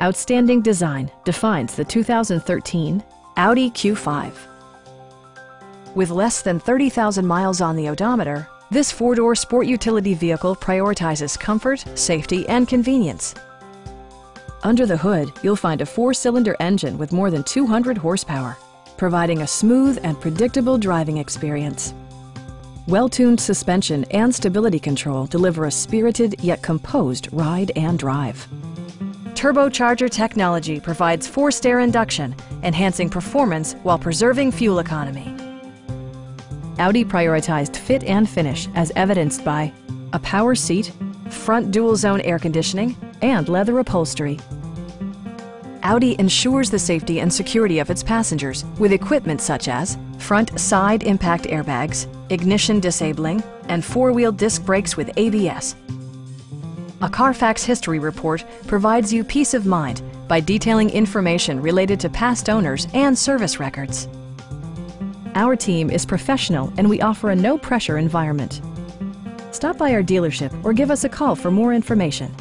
Outstanding design defines the 2013 Audi Q5. With less than 30,000 miles on the odometer, this four-door sport utility vehicle prioritizes comfort, safety, and convenience. Under the hood, you'll find a four-cylinder engine with more than 200 horsepower, providing a smooth and predictable driving experience. Well-tuned suspension and stability control deliver a spirited yet composed ride and drive. Turbocharger technology provides forced air induction, enhancing performance while preserving fuel economy. Audi prioritized fit and finish as evidenced by a power seat, front dual-zone air conditioning, and leather upholstery. Audi ensures the safety and security of its passengers with equipment such as front side impact airbags, ignition disabling, and four-wheel disc brakes with ABS. A Carfax history report provides you peace of mind by detailing information related to past owners and service records. Our team is professional and we offer a no-pressure environment. Stop by our dealership or give us a call for more information.